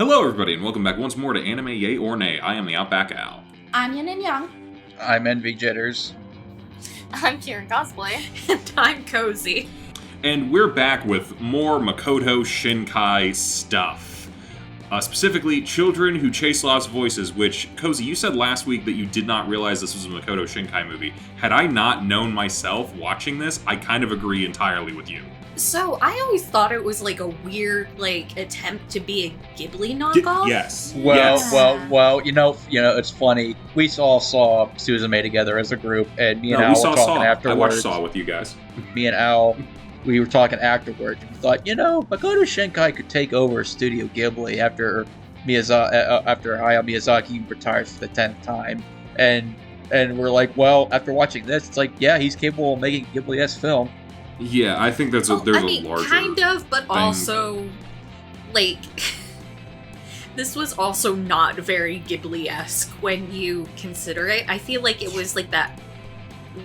Hello, everybody, and welcome back once more to Anime Yay or Nay. I am TheOutbackAl. I'm Yin&Jung. I'm Envy Jitters. I'm CheerandCosplay. And I'm Kozi. And we're back with more Makoto Shinkai stuff. Specifically, Children Who Chase Lost Voices, which, Kozi, you said last week that you did not realize this was a Makoto Shinkai movie. Had I not known myself watching this, I kind of agree entirely with you. So, I always thought it was like a weird, attempt to be a Ghibli knockoff. Yes. Well, you know, it's funny. We all saw Suzume together as a group, and me and Al were talking Saw. afterwards. I watched Saw with you guys. Me and Al, we were talking afterwards, and we thought, Makoto Shinkai could take over Studio Ghibli after Hayao Miyazaki retires for the 10th time, and we're like, well, after watching this, it's like, yeah, he's capable of making a Ghibli-esque film. Yeah, I think there's a larger kind of, but thing. Also, this was also not very Ghibli-esque when you consider it. I feel like it was that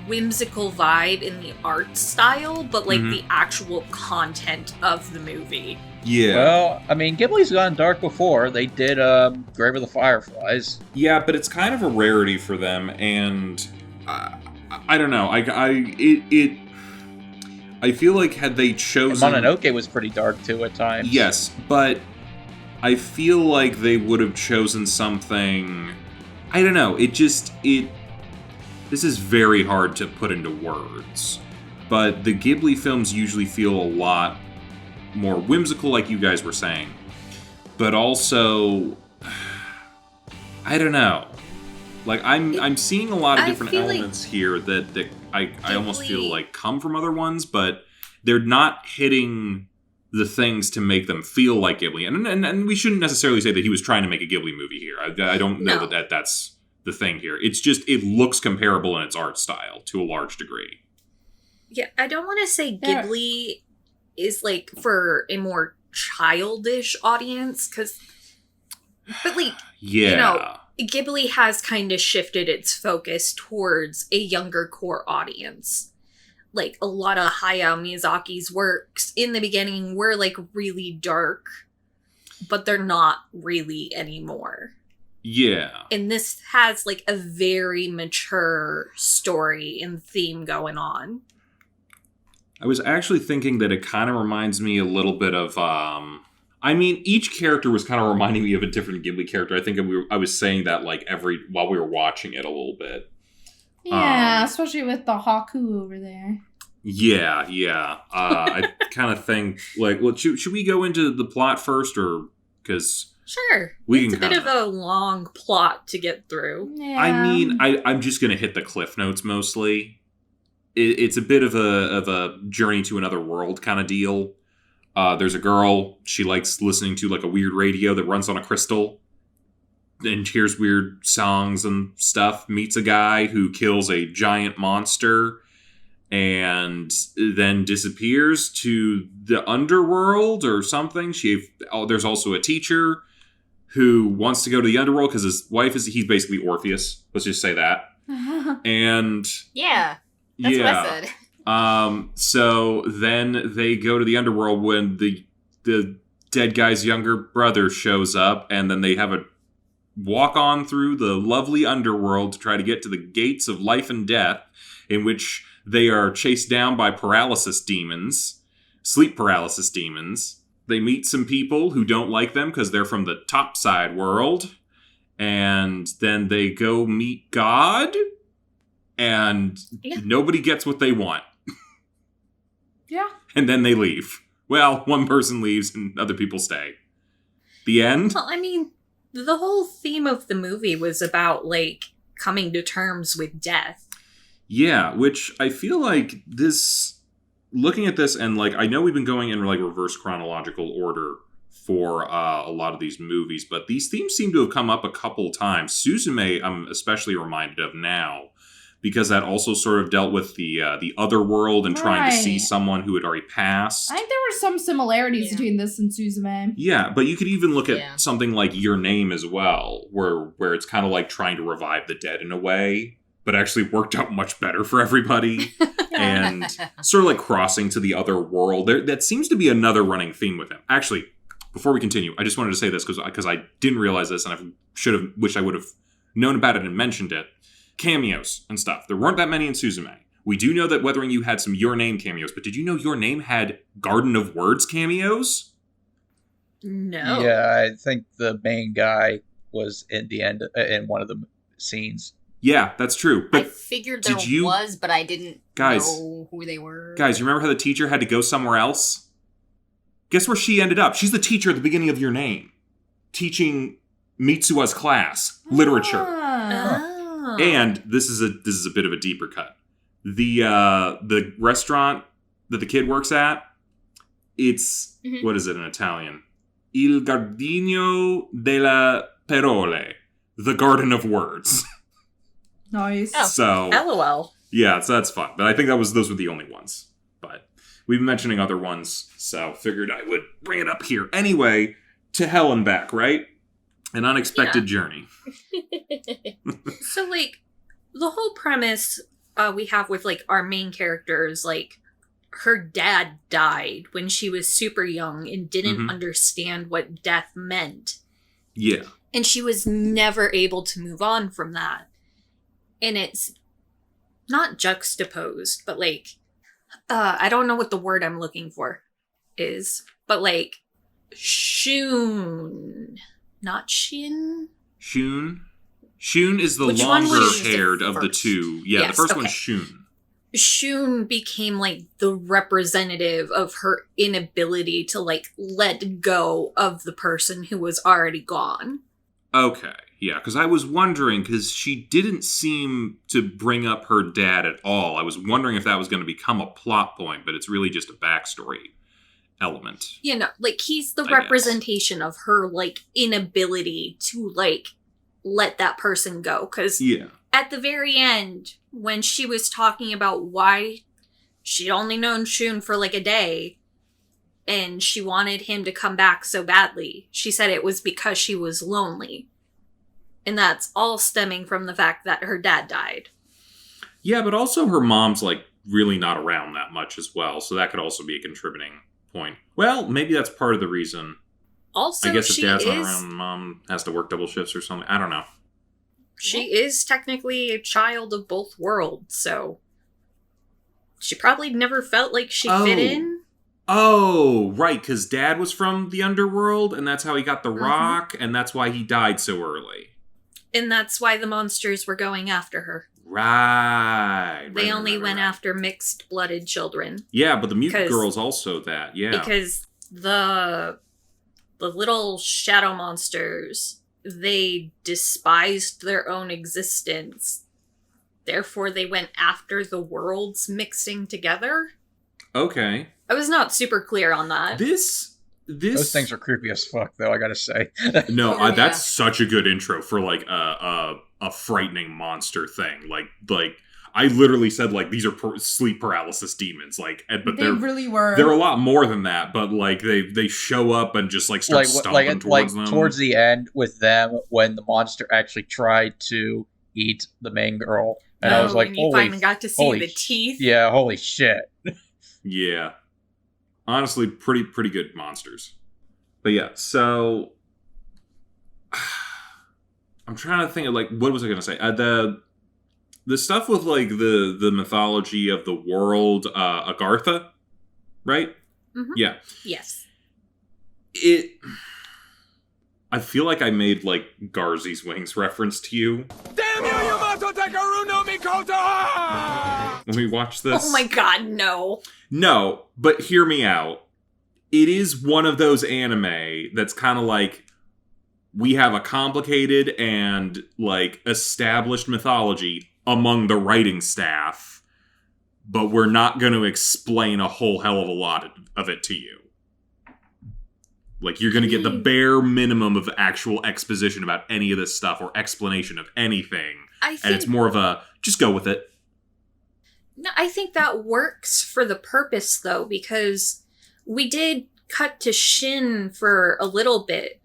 whimsical vibe in the art style, but the actual content of the movie. Yeah. Well, I mean, Ghibli's gone dark before. They did Grave of the Fireflies. Yeah, but it's kind of a rarity for them, and I don't know. I feel like had they chosen... And Mononoke was pretty dark, too, at times. Yes, but I feel like they would have chosen something... I don't know, this is very hard to put into words, but the Ghibli films usually feel a lot more whimsical, like you guys were saying, but also... I don't know. I'm seeing a lot of different elements here that I almost feel like come from other ones, but they're not hitting the things to make them feel like Ghibli. And we shouldn't necessarily say that he was trying to make a Ghibli movie here. I don't know that's the thing here. It's just, it looks comparable in its art style to a large degree. Yeah, I don't want to say Ghibli is for a more childish audience, yeah. Ghibli has kind of shifted its focus towards a younger core audience. A lot of Hayao Miyazaki's works in the beginning were really dark, but they're not really anymore. Yeah. And this has a very mature story and theme going on. I was actually thinking that it kind of reminds me a little bit of, each character was kind of reminding me of a different Ghibli character. I think I was saying that while we were watching it a little bit. Yeah, especially with the Haku over there. Yeah. I kind of think should we go into the plot first, or because sure, it's a bit of a long plot to get through. Yeah. I'm just gonna hit the cliff notes mostly. It's a bit of a journey to another world kind of deal. There's a girl, she likes listening to a weird radio that runs on a crystal and hears weird songs and stuff, meets a guy who kills a giant monster and then disappears to the underworld or something. There's also a teacher who wants to go to the underworld because his wife he's basically Orpheus. Let's just say that. And yeah, that's what I said. So then they go to the underworld when the dead guy's younger brother shows up, and then they have a walk on through the lovely underworld to try to get to the gates of life and death, in which they are chased down by sleep paralysis demons. They meet some people who don't like them because they're from the topside world, and then they go meet God, and nobody gets what they want. Yeah. And then they leave. Well, one person leaves and other people stay. The end? Well, the whole theme of the movie was about, coming to terms with death. Yeah, which I feel like this... Looking at this, and, I know we've been going in, reverse chronological order for a lot of these movies, but these themes seem to have come up a couple times. Suzume, I'm especially reminded of now, because that also sort of dealt with the other world and trying to see someone who had already passed. I think there were some similarities between this and Suzume. Yeah, but you could even look at something like Your Name as well, where it's kind of trying to revive the dead in a way, but actually worked out much better for everybody. And sort of crossing to the other world. That seems to be another running theme with him. Actually, before we continue, I just wanted to say this because I didn't realize this and I wish I would have known about it and mentioned it. Cameos and stuff. There weren't that many in Suzume. We do know that Weathering You had some Your Name cameos, but did you know Your Name had Garden of Words cameos? No. Yeah, I think the main guy was in the end in one of the scenes. Yeah, that's true. But I figured there was, but I didn't know who they were. Guys, you remember how the teacher had to go somewhere else? Guess where she ended up? She's the teacher at the beginning of Your Name. Teaching Mitsua's class, literature. Oh. And this is a bit of a deeper cut. The restaurant that the kid works at, it's, what is it in Italian? Il Giardino delle Parole. The Garden of Words. Nice. Oh, so, LOL. yeah, so that's fun. But I think those were the only ones. But we've been mentioning other ones, so figured I would bring it up here. Anyway, to hell and back, right? An unexpected journey. So, like, the whole premise we have with, like, our main characters, like, her dad died when she was super young and didn't understand what death meant. Yeah. And she was never able to move on from that. And it's not juxtaposed, but, like, I don't know what the word I'm looking for is, but, like, Shun. Not Shin? Shun? Shun is the Which one was longer-haired of the first? two. Yeah, Yes, the first okay. one's Shun. Shun became, like, the representative of her inability to, like, let go of the person who was already gone. Okay, yeah, because I was wondering, because she didn't seem to bring up her dad at all. I was wondering if that was going to become a plot point, but it's really just a backstory element. You know, like, he's the I representation of her, like, inability to, like, let that person go. Because Yeah. at the very end, when she was talking about why she'd only known Shun for, like, a day, and she wanted him to come back so badly, she said it was because she was lonely. And that's all stemming from the fact that her dad died. Yeah, but also her mom's, like, really not around that much as well, so that could also be a contributing point. Well, maybe that's part of the reason. Also, I guess if she dad's not is, around, mom has to work double shifts or something. I don't know. she is technically a child of both worlds, so she probably never felt like she fit in. Oh, right, because dad was from the underworld, and that's how he got the rock, and that's why he died so early. And that's why the monsters were going after her. Right. They only right. went after mixed-blooded children. Yeah, but the mutant 'Cause- girl's also that, yeah. Because the little shadow monsters, they despised their own existence. Therefore, they went after the worlds mixing together. Okay. I was not super clear on that. This... Those things are creepy as fuck, though, I gotta say. No, Oh, yeah. that's such a good intro for, like, a frightening monster thing. Like, I literally said, like, these are sleep paralysis demons, like, but They they're really were. they're a lot more than that. But like, they show up and just like start stomping towards them. Towards the end with them when the monster actually tried to eat the main girl, and I was like, and you finally got to see holy the teeth. yeah, holy shit. Yeah, honestly, pretty good monsters. But yeah, so I'm trying to think of, like, what was I going to say? The stuff with, like, the mythology of the world, Agartha, right? Mhm. Yeah. Yes. I feel like I made, like, Garzy's Wings reference to you. Damn you, Yamato Takaru no Mikoto! When we watched this. Oh my god, no. No, but hear me out. It is one of those anime that's kind of like, we have a complicated and, like, established mythology among the writing staff, but we're not going to explain a whole hell of a lot of it to you. Like, you're going to get the bare minimum of actual exposition about any of this stuff, or explanation of anything. And it's more of a, just go with it. No, I think that works for the purpose, though, because we did cut to Shin for a little bit,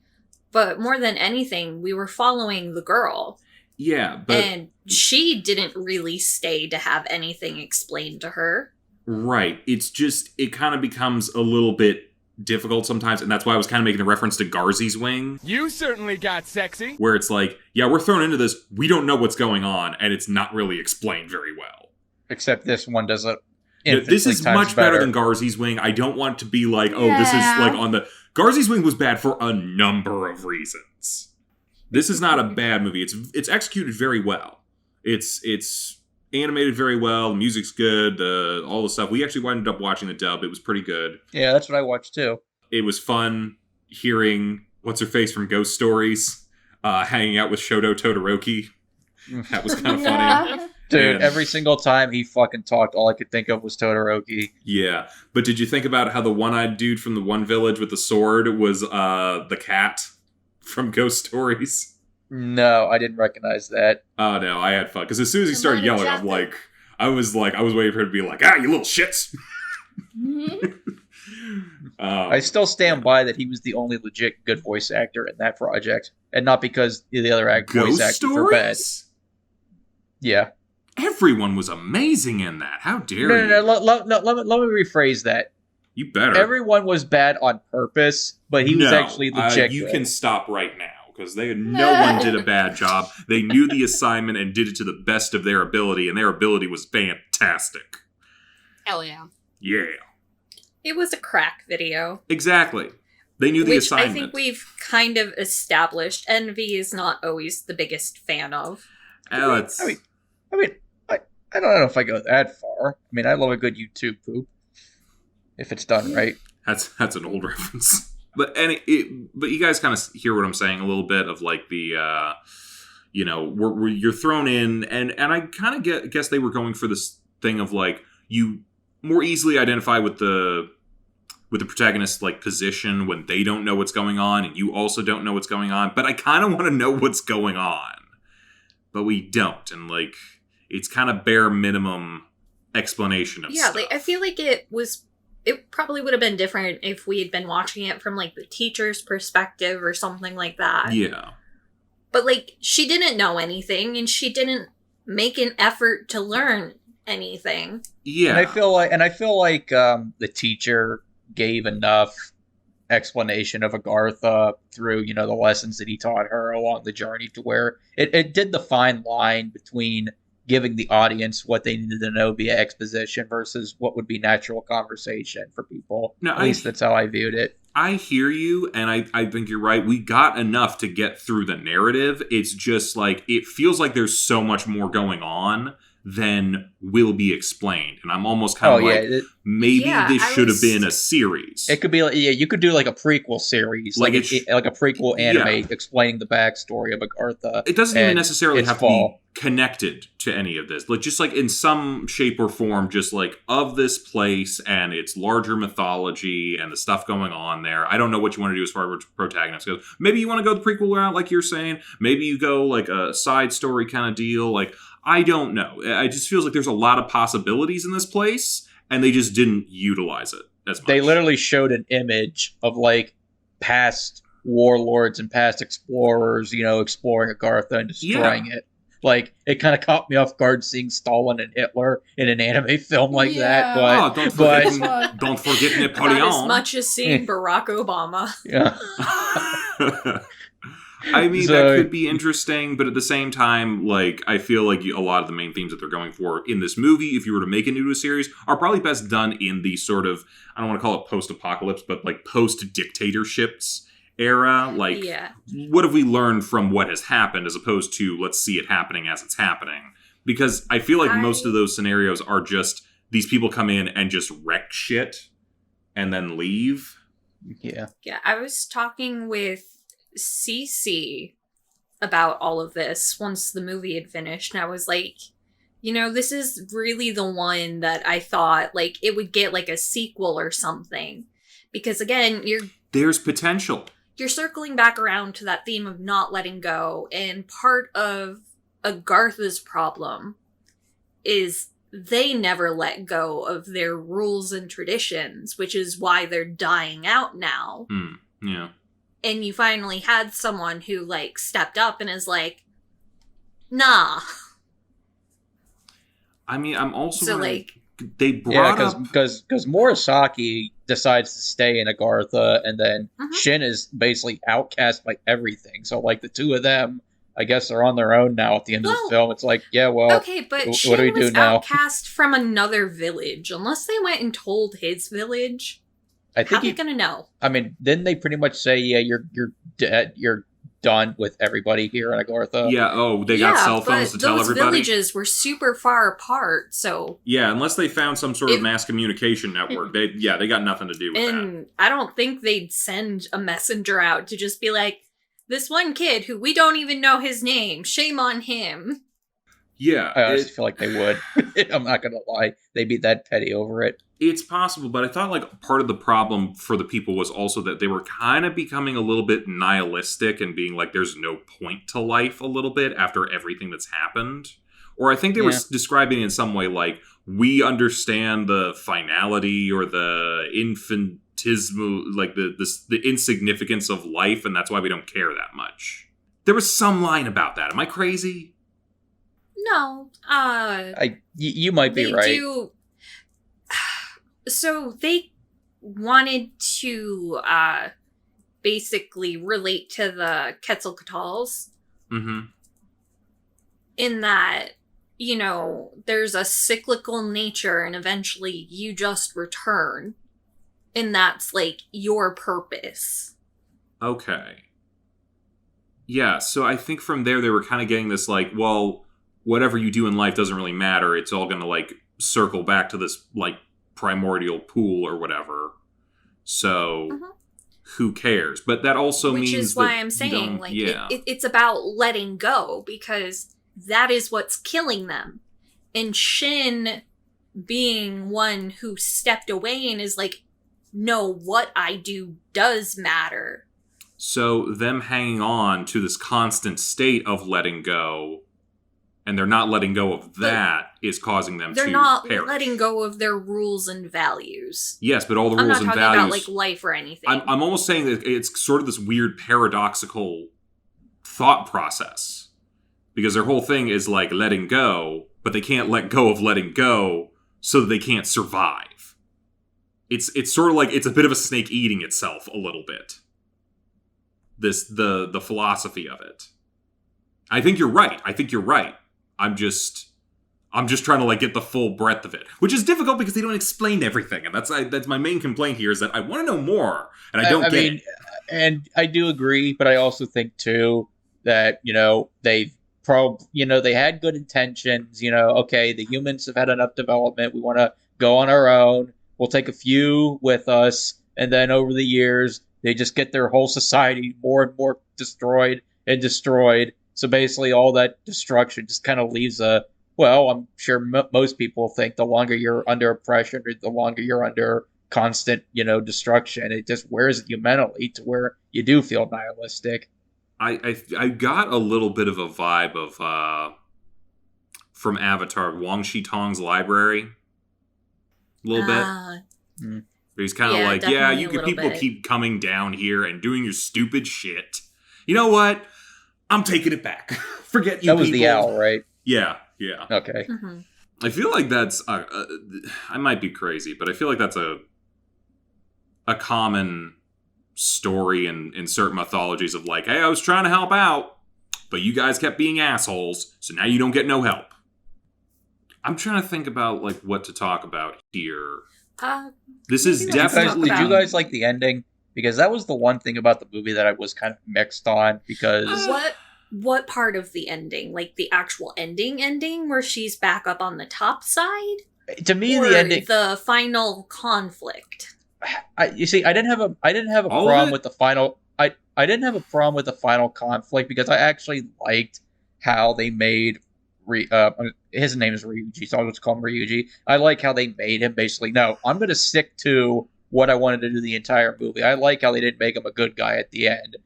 but more than anything, we were following the girl. Yeah, but... And she didn't really stay to have anything explained to her. Right. It's just, it kind of becomes a little bit difficult sometimes, and that's why I was kind of making the reference to Garzy's Wing. You certainly got sexy. Where it's like, yeah, we're thrown into this, we don't know what's going on, and it's not really explained very well. Except this one does it. This is much better than Garzy's Wing. I don't want to be like, oh, this is like on the... Garzy's Wing was bad for a number of reasons. This is not a bad movie. It's executed very well. It's animated very well. The music's good. All the stuff. We actually ended up watching the dub. It was pretty good. Yeah, that's what I watched too. It was fun hearing what's-her-face from Ghost Stories hanging out with Shoto Todoroki. That was kind of funny. Dude, And every single time he fucking talked, all I could think of was Todoroki. yeah. But did you think about how the one-eyed dude from the one village with the sword was the cat from Ghost Stories? No, I didn't recognize that. Oh, no, I had fun. Because as soon as he started yelling, I was waiting for him to be like, you little shits! I still stand by that he was the only legit good voice actor in that project. And not because the other voice actors were bad. Yeah. Everyone was amazing in that. How dare you? No, let me rephrase that. You better. Everyone was bad on purpose, but he was actually legit. You can stop right now, because no one did a bad job. They knew the assignment and did it to the best of their ability, and their ability was fantastic. Hell yeah. Yeah. It was a crack video. Exactly. They knew the assignment. I think we've kind of established Envy is not always the biggest fan of. I don't know if I go that far. I mean, I love a good YouTube poop. If it's done right. That's an old reference. But you guys kind of hear what I'm saying a little bit of like the, you're thrown in, and I kind of guess they were going for this thing of like, you more easily identify with the protagonist's like position when they don't know what's going on, and you also don't know what's going on, but I kind of want to know what's going on. But we don't, and like, it's kind of bare minimum explanation of stuff. Yeah, like, I feel like it probably would have been different if we had been watching it from, like, the teacher's perspective or something like that. Yeah. But, like, she didn't know anything, and she didn't make an effort to learn anything. Yeah. And I feel like the teacher gave enough explanation of Agartha through, the lessons that he taught her along the journey to where it did the fine line between giving the audience what they needed to know via exposition versus what would be natural conversation for people. No, At least that's how I viewed it. I hear you, and I think you're right. We got enough to get through the narrative. It's just like, it feels like there's so much more going on than will be explained. And I'm almost kind of maybe this should have been a series. It could be, you could do like a prequel series, like a prequel anime explaining the backstory of Agartha. It doesn't even necessarily have to be connected to any of this. Like, just like in some shape or form, just like of this place and its larger mythology and the stuff going on there. I don't know what you want to do as far as protagonist goes. Maybe you want to go the prequel route, like you're saying. Maybe you go like a side story kind of deal. Like, I don't know. It just feels like there's a lot of possibilities in this place, and they just didn't utilize it as much. They literally showed an image of like past warlords and past explorers, exploring Agartha and destroying it. Like, it kind of caught me off guard seeing Stalin and Hitler in an anime film like that. But, don't forget Napoleon. Not as much as seeing Barack Obama. Yeah. I mean, that could be interesting, but at the same time, like, I feel like a lot of the main themes that they're going for in this movie, if you were to make it into a series, are probably best done in the sort of, I don't want to call it post-apocalypse, but like post-dictatorships era. Like, what have we learned from what has happened as opposed to let's see it happening as it's happening? Because I feel like most of those scenarios are just these people come in and just wreck shit and then leave. Yeah. Yeah, I was talking with CC about all of this once the movie had finished, and I was like, this is really the one that I thought like it would get like a sequel or something, because again, there's potential. You're circling back around to that theme of not letting go, and part of Agartha's problem is they never let go of their rules and traditions, which is why they're dying out now. Yeah. And you finally had someone who, like, stepped up and is like, nah. I mean, I'm also... So, like... they brought up... because Murasaki decides to stay in Agartha, and then Shin is basically outcast by everything. So, like, the two of them, I guess, are on their own now at the end of the film. It's like, yeah, well, okay, but what Shin do we do was now? outcast from another village. Unless they went and told his village, I think how are they gonna know? I mean, didn't they pretty much say, yeah, you're dead, you're done with everybody here in Agartha? Yeah, they got cell phones to tell everybody? Those villages were super far apart, so... Yeah, unless they found some sort of mass communication network. They got nothing to do with that. And I don't think they'd send a messenger out to just be like, this one kid who we don't even know his name, shame on him. Yeah. I honestly feel like they would. I'm not gonna lie. They'd be that petty over it. It's possible, but I thought like part of the problem for the people was also that they were kind of becoming a little bit nihilistic and being like, there's no point to life a little bit after everything that's happened. Or I think they were describing it in some way like, we understand the finality or the infinitesimal, like the insignificance of life, and that's why we don't care that much. There was some line about that. Am I crazy? No. You might be right. So they wanted to basically relate to the Quetzalcoatls. Mm-hmm. In that, you know, there's a cyclical nature and eventually you just return. And that's, like, your purpose. Okay. Yeah, so I think from there they were kind of getting this, like, well, whatever you do in life doesn't really matter. It's all going to, like, circle back to this, like, primordial pool or whatever. So, who cares? But that also means that... Which is why I'm saying, like, it's about letting go, because that is what's killing them. And Shin being one who stepped away and is like, no, what I do does matter. So, them hanging on to this constant state of letting go... And they're not letting go of that is causing them to perish. They're not letting go of their rules and values. Yes, but all the rules and values... I'm not talking about, like, life or anything. I'm almost saying that it's sort of this weird paradoxical thought process. Because their whole thing is, like, letting go, but they can't let go of letting go so that they can't survive. It's sort of like, it's a bit of a snake eating itself a little bit. The philosophy of it. I think you're right. I'm just trying to, like, get the full breadth of it, which is difficult because they don't explain everything, and that's my main complaint here is that I want to know more, and I don't get it. And I do agree, but I also think too that they had good intentions. Okay, the humans have had enough development. We want to go on our own. We'll take a few with us, and then over the years they just get their whole society more and more destroyed. So basically, all that destruction just kind of leaves I'm sure most people think the longer you're under oppression or the longer you're under constant, destruction, it just wears you mentally to where you do feel nihilistic. I got a little bit of a vibe of, from Avatar, Wang Shitong's library. A little bit. He's kind of like, people keep coming down here and doing your stupid shit. You know what? I'm taking it back. Forget you people. That was the owl, right? Yeah. Okay. Mm-hmm. I feel like that's... I might be crazy, but I feel like that's a common story in certain mythologies of like, hey, I was trying to help out, but you guys kept being assholes, so now you don't get no help. I'm trying to think about like what to talk about here. This is definitely... Did you guys like the ending? Because that was the one thing about the movie that I was kind of mixed on, because... What part of the ending? Like the actual ending where she's back up on the top side? To me, or the ending... the final conflict? You see, I didn't have a problem with the final... I didn't have a problem with the final conflict, because I actually liked how they made... his name is Ryuji, so I'll just call him Ryuji. I like how they made him basically, no, I'm going to stick to what I wanted to do the entire movie. I like how they didn't make him a good guy at the end.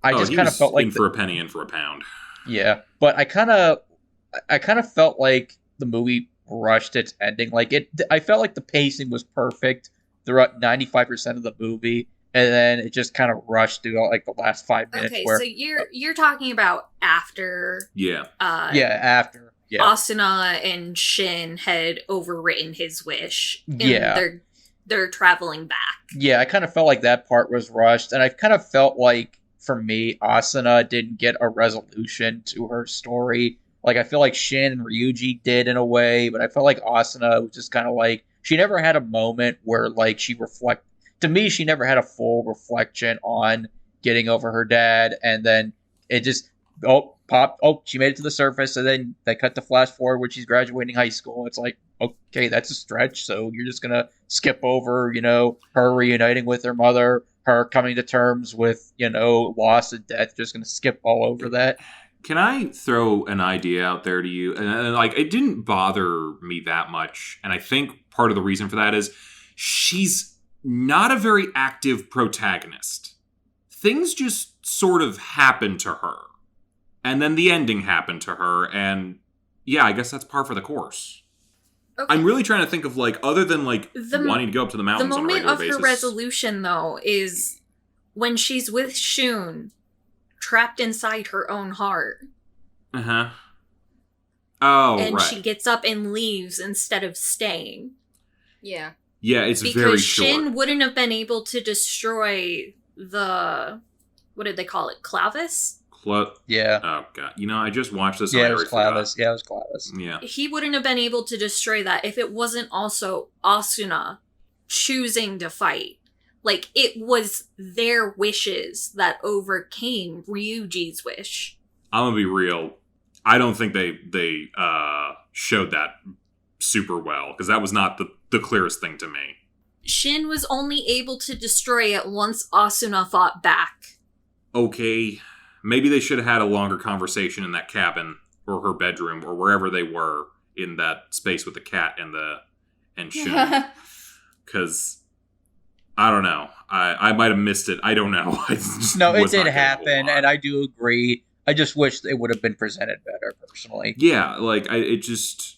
I just kind of felt like in for a penny, in for a pound. Yeah, but I kind of felt like the movie rushed its ending. Like I felt like the pacing was perfect throughout 95% of the movie, and then it just kind of rushed through like the last 5 minutes. Okay, so you're talking about after. Yeah. After. Asuna and Shin had overwritten his wish. And they're traveling back. Yeah, I kind of felt like that part was rushed, and I kind of felt like, for me, Asuna didn't get a resolution to her story. Like, I feel like Shin and Ryuji did in a way, but I felt like Asuna was just kind of like, she never had a moment where, like, to me, she never had a full reflection on getting over her dad, and then it just, she made it to the surface, and then they cut to flash forward when she's graduating high school. It's like, okay, that's a stretch, so you're just gonna skip over, her reuniting with her mother, her coming to terms with, loss and death, just gonna skip all over that. Can I throw an idea out there to you? And like, it didn't bother me that much, and I think part of the reason for that is she's not a very active protagonist. Things just sort of happen to her. And then the ending happened to her, and yeah, I guess that's par for the course. Okay. I'm really trying to think of, like, other than, like, wanting to go up to the mountains on a regular basis. The moment of her resolution, though, is when she's with Shun, trapped inside her own heart. Uh-huh. Oh, and she gets up and leaves instead of staying. Yeah. Yeah, it's very short. Because Shin wouldn't have been able to destroy the... What did they call it? Clavis? Yeah. Oh, God. I just watched this. Yeah, it was Clavis. Yeah, it was Clavis. Yeah. He wouldn't have been able to destroy that if it wasn't also Asuna choosing to fight. Like, it was their wishes that overcame Ryuji's wish. I'm gonna be real. I don't think they showed that super well, because that was not the clearest thing to me. Shin was only able to destroy it once Asuna fought back. Okay. Maybe they should have had a longer conversation in that cabin, or her bedroom, or wherever they were in that space with the cat and Shun. Because, I don't know. I might have missed it. I don't know. It did happen, and I do agree. I just wish it would have been presented better, personally. Yeah, like, it just...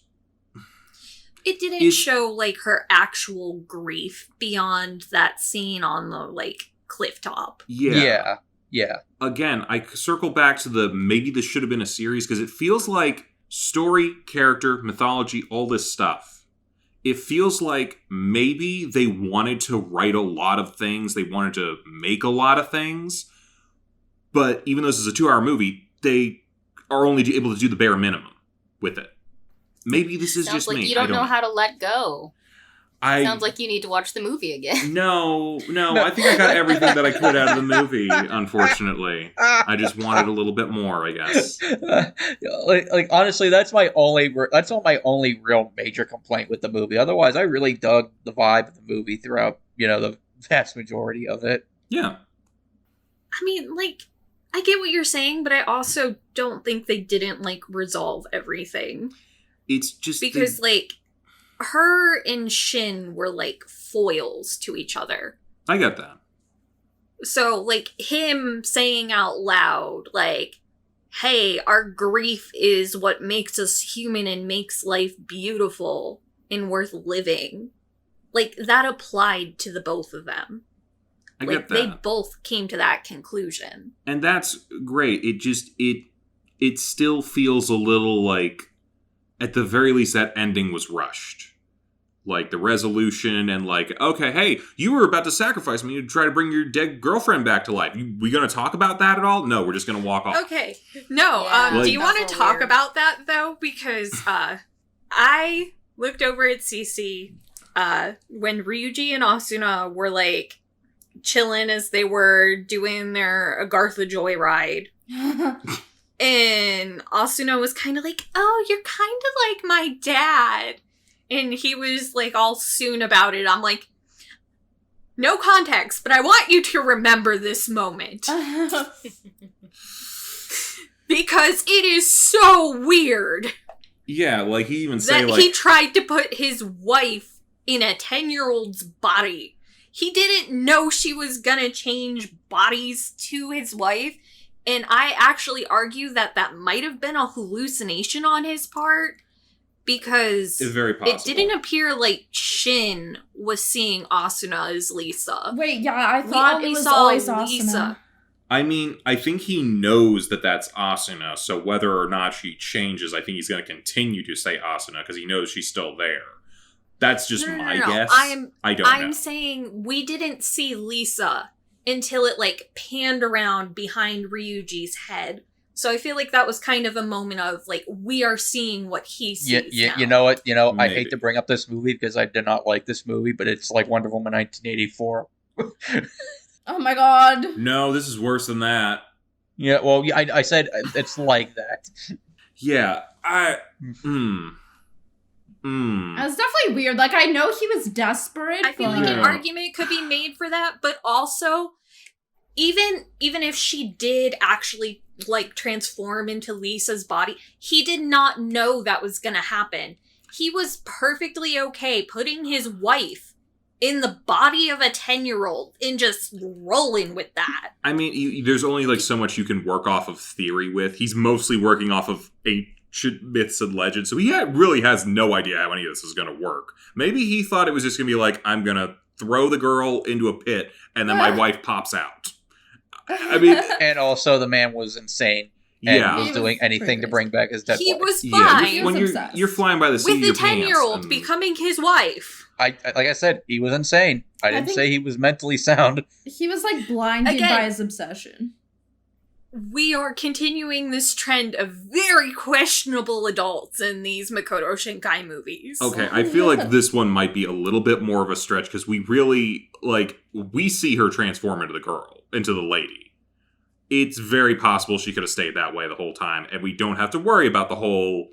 It didn't show, like, her actual grief beyond that scene on the, like, cliff top. Yeah. Yeah. Again, I circle back to maybe this should have been a series, because it feels like story, character, mythology, all this stuff. It feels like maybe they wanted to write a lot of things, they wanted to make a lot of things, but even though this is a 2-hour movie, they are only able to do the bare minimum with it. Maybe this is just like me. You don't know how to let go. Sounds like you need to watch the movie again. No, I think I got everything that I could out of the movie, unfortunately. I just wanted a little bit more, I guess. Like honestly, that's my only real major complaint with the movie. Otherwise, I really dug the vibe of the movie throughout, the vast majority of it. Yeah. I mean, like, I get what you're saying, but I also don't think they didn't, like, resolve everything. It's just... Because, like... Her and Shin were, like, foils to each other. I get that. So, like, him saying out loud, like, hey, our grief is what makes us human and makes life beautiful and worth living. Like, that applied to the both of them. I get that. They both came to that conclusion. And that's great. It just, it still feels a little like... At the very least, that ending was rushed. Like, the resolution and, like, okay, hey, you were about to sacrifice me to try to bring your dead girlfriend back to life. We gonna talk about that at all? No, we're just gonna walk off. Okay. No, do you want to talk about that, though? Because I looked over at CC when Ryuji and Asuna were, like, chilling as they were doing their Agartha joyride. And Asuna was kind of like, oh, you're kind of like my dad. And he was, like, all soon about it. I'm like, no context, but I want you to remember this moment. Because it is so weird. Yeah, like, he even said, like... he tried to put his wife in a 10-year-old's body. He didn't know she was gonna change bodies to his wife. And I actually argue that might have been a hallucination on his part, because it's very possible. It didn't appear like Shin was seeing Asuna as Lisa. Wait, yeah, I thought it was always Asuna. I mean, I think he knows that that's Asuna, so whether or not she changes, I think he's going to continue to say Asuna because he knows she's still there. That's just my guess. I don't know. I'm saying we didn't see Lisa until it, like, panned around behind Ryuji's head. So I feel like that was kind of a moment of, like, we are seeing what he sees now. You know what? Maybe. I hate to bring up this movie because I did not like this movie, but it's like Wonder Woman 1984. Oh my god. No, this is worse than that. Yeah, well, I said it's like that. Yeah, It's definitely weird. Like, I know he was desperate. I feel like an argument could be made for that, but also, even if she did actually, like, transform into Lisa's body, he did not know that was gonna happen. He was perfectly okay putting his wife in the body of a 10-year-old and just rolling with that. I mean, there's only, like, so much you can work off of theory with. He's mostly working off of ancient myths and legends, so he really has no idea how any of this is going to work. Maybe he thought it was just going to be like, I'm going to throw the girl into a pit, and then my wife pops out. I mean... And also, the man was insane. And was doing anything to bring back his dead wife. He was fine. Yeah, when you're flying by the seat of your pants. With the 10-year-old becoming his wife. Like I said, he was insane. I didn't say he was mentally sound. He was, like, blinded by his obsession. We are continuing this trend of very questionable adults in these Makoto Shinkai movies. Okay, I feel like this one might be a little bit more of a stretch because we really, like, we see her transform into the lady. It's very possible she could have stayed that way the whole time, and we don't have to worry about the whole,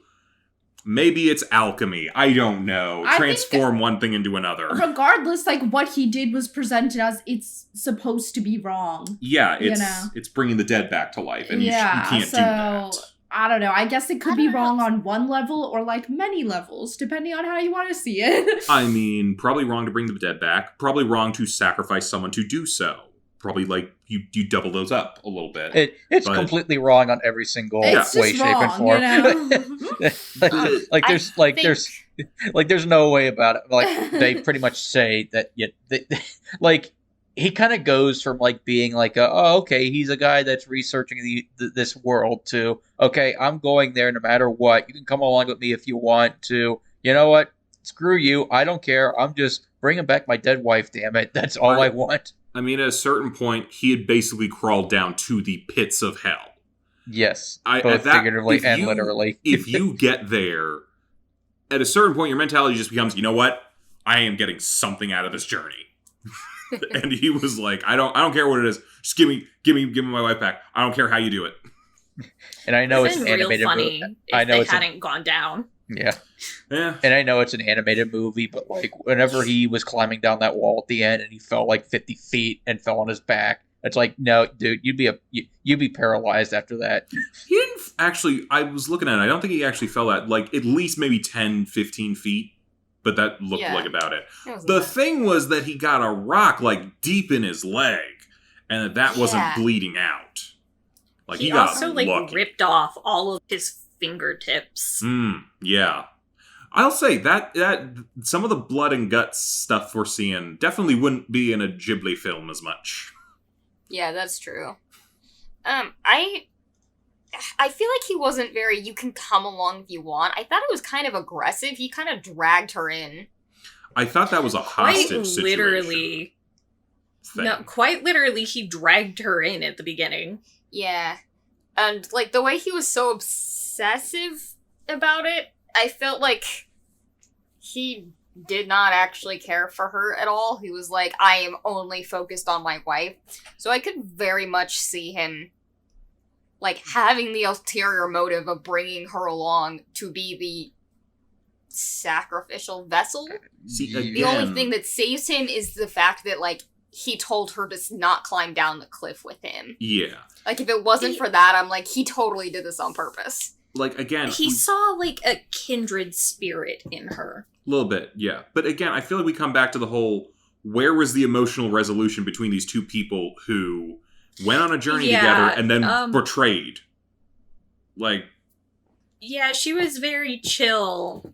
maybe it's alchemy, I don't know, transform one thing into another. Regardless, like, what he did was presented as it's supposed to be wrong. Yeah, it's bringing the dead back to life, and you can't do that. I don't know, I guess it could be wrong on one level or, like, many levels, depending on how you want to see it. I mean, probably wrong to bring the dead back, probably wrong to sacrifice someone to do so. Probably, like, you double those up a little bit. It's completely wrong on every single way, shape, and form. You know? There's no way about it. Like, they pretty much say that, like, he kind of goes from, like, being like, okay, he's a guy that's researching this world, to, okay, I'm going there no matter what. You can come along with me if you want to. You know what? Screw you. I don't care. I'm just bringing back my dead wife, damn it. That's all I want. I mean, at a certain point, he had basically crawled down to the pits of hell. Yes, both figuratively and literally. If you get there, at a certain point, your mentality just becomes, you know what? I am getting something out of this journey. And he was like, I don't care what it is. Just give me my wife back. I don't care how you do it. And I know it's an animated movie. I know they hadn't gone down. Yeah. And I know it's an animated movie, but, like, whenever he was climbing down that wall at the end and he fell like 50 feet and fell on his back, it's like, no, dude, you'd be paralyzed after that. He didn't actually, I was looking at it, I don't think he actually fell at, like, at least maybe 10, 15 feet, but that looked like about it. The thing was that he got a rock, like, deep in his leg, and that wasn't bleeding out. Like, he got also, like, lucky. ripped off all of his fingertips. Yeah. I'll say that some of the blood and guts stuff we're seeing definitely wouldn't be in a Ghibli film as much. Yeah, that's true. I feel like he wasn't very, you can come along if you want. I thought it was kind of aggressive. He kind of dragged her in. I thought that was a hostage situation. Literally. No, quite literally, he dragged her in at the beginning. Yeah. And, like, the way he was so obsessive about it, I felt like he did not actually care for her at all. He was like, I am only focused on my wife. So I could very much see him, like, having the ulterior motive of bringing her along to be the sacrificial vessel. See, the only thing that saves him is the fact that, like, he told her to not climb down the cliff with him. Yeah. Like, if it wasn't for that, I'm like, he totally did this on purpose. Like, again... He saw, like, a kindred spirit in her. A little bit, yeah. But again, I feel like we come back to the whole, where was the emotional resolution between these two people who went on a journey together and then betrayed? Like... Yeah, she was very chill.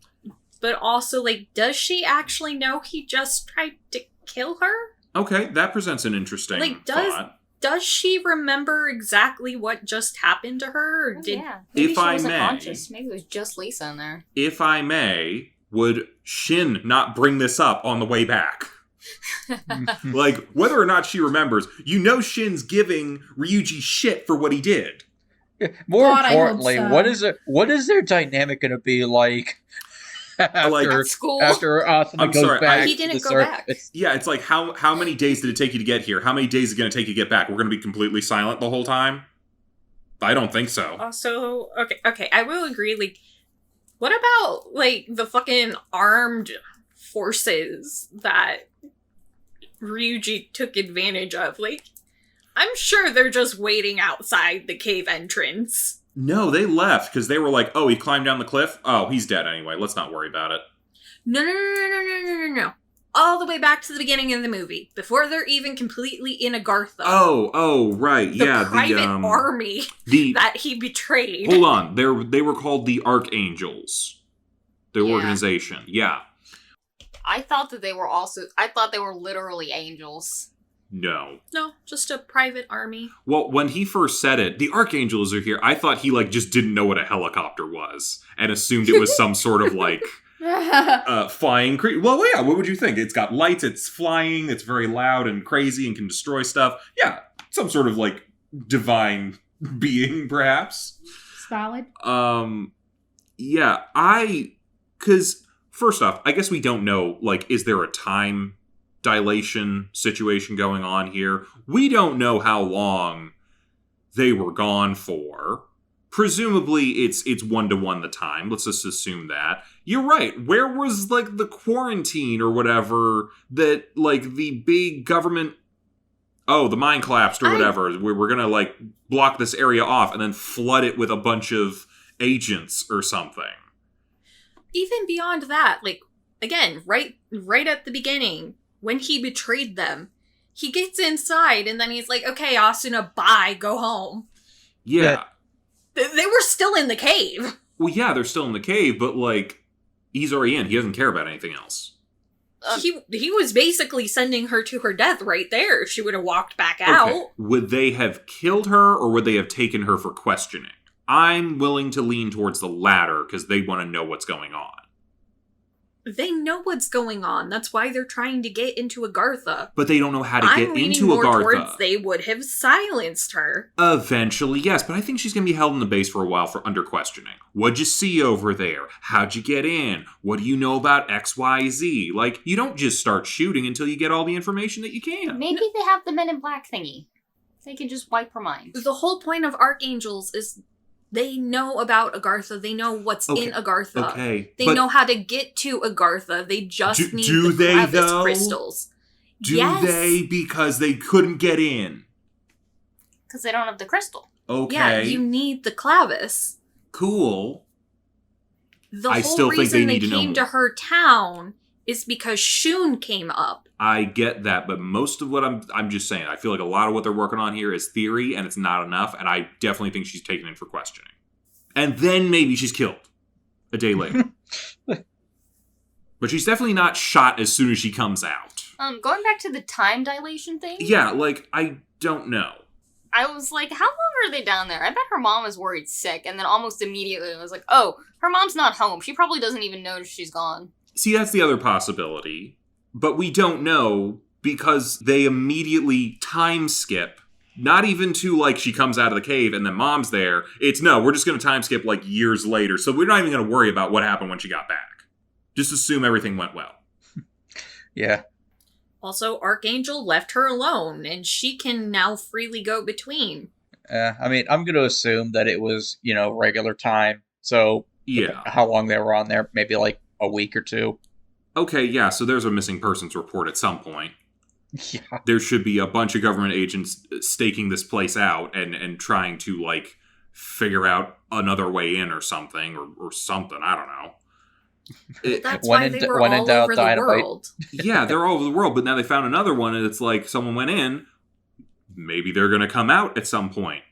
But also, like, does she actually know he just tried to kill her? Okay, that presents an interesting thought. Does she remember exactly what just happened to her? Or Oh, did yeah. Maybe If she I wasn't may. conscious. Maybe it was just Lisa in there. If I may, would Shin not bring this up on the way back? Like, whether or not she remembers, you know Shin's giving Ryuji shit for what he did. More God, I hope importantly, so. what is their dynamic going to be like after At school. after Asuna I'm goes sorry, back He to didn't the go back. surface? Yeah, it's like, how many days did it take you to get here? How many days is it going to take you to get back? We're going to be completely silent the whole time? I don't think so. Also, okay, I will agree, like, what about, like, the fucking armed forces that Ryuji took advantage of? Like, I'm sure they're just waiting outside the cave entrance. No, they left because they were like, oh, he climbed down the cliff? Oh, he's dead anyway. Let's not worry about it. No. All the way back to the beginning of the movie, before they're even completely in Agartha. Oh, right. The Yeah, private army the that he betrayed. Hold on. They were called the Archangels. Their Yeah. organization. Yeah. I thought they were literally angels. No. No, just a private army. Well, when he first said it, the Archangels are here, I thought he, like, just didn't know what a helicopter was and assumed it was some sort of, like, flying creature. Well, yeah, what would you think? It's got lights, it's flying, it's very loud and crazy and can destroy stuff. Yeah, some sort of, like, divine being, perhaps. It's valid. Yeah, because, first off, I guess we don't know, like, is there a time dilation situation going on here? We don't know how long they were gone for. Presumably it's 1-to-1 the time. Let's just assume that. You're right. Where was, like, the quarantine or whatever that, like, the big government... Oh, the mine collapsed or whatever. We're gonna, like, block this area off and then flood it with a bunch of agents or something. Even beyond that, like, again, right at the beginning, when he betrayed them, he gets inside and then he's like, okay, Asuna, bye, go home. Yeah. They were still in the cave. Well, yeah, they're still in the cave, but, like, he's already in. He doesn't care about anything else. He was basically sending her to her death right there. She would have walked back out. Okay. Would they have killed her, or would they have taken her for questioning? I'm willing to lean towards the latter, because they want to know what's going on. They know what's going on. That's why they're trying to get into Agartha. But they don't know how to I'm get leaning into more Agartha. towards they would have silenced her. Eventually, yes, but I think she's going to be held in the base for a while for under questioning. What'd you see over there? How'd you get in? What do you know about XYZ? Like, you don't just start shooting until you get all the information that you can. Maybe they have the Men in Black thingy. They can just wipe her mind. The whole point of Archangels is they know about Agartha. They know what's in Agartha. Okay. They know how to get to Agartha. They just need do the they, Clavis though? crystals. Do Yes. they? Because they couldn't get in. Because they don't have the crystal. Okay. Yeah, you need the Clavis. Cool. The I whole still think reason they need to know came to more. her town is because Shun came up. I get that, but most of what I'm just saying, I feel like a lot of what they're working on here is theory, and it's not enough, and I definitely think she's taken in for questioning. And then maybe she's killed a day later. But she's definitely not shot as soon as she comes out. Going back to the time dilation thing. Yeah, like, I don't know. I was like, how long are they down there? I bet her mom was worried sick, and then almost immediately I was like, oh, her mom's not home. She probably doesn't even know she's gone. See, that's the other possibility. But we don't know because they immediately time skip. Not even to, like, she comes out of the cave and then mom's there. It's, no, we're just going to time skip, like, years later. So we're not even going to worry about what happened when she got back. Just assume everything went well. Yeah. Also, Archangel left her alone, and she can now freely go between. I mean, I'm going to assume that it was, regular time. So, Yeah. how long they were on there, maybe like a week or two. Okay, yeah, so there's a missing persons report at some point. Yeah. There should be a bunch of government agents staking this place out and trying to, like, figure out another way in or something, or something, I don't know. That's When why in they d- were when in all doubt, over the dynamite. world. Yeah, they're all over the world, but now they found another one, and it's like, someone went in, maybe they're gonna come out at some point.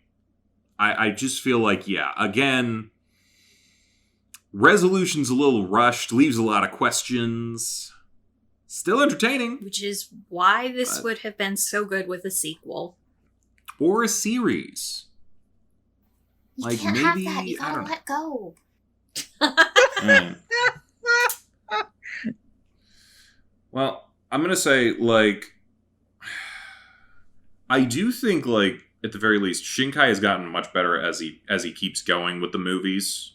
I just feel like, yeah, again, resolution's a little rushed, leaves a lot of questions. Still entertaining. Which is why this But- would have been so good with a sequel. Or a series. You Like, can't maybe, have that. You I gotta don't know. let go. Mm. Well, I'm gonna say, like, I do think, like, at the very least, Shinkai has gotten much better as he keeps going with the movies.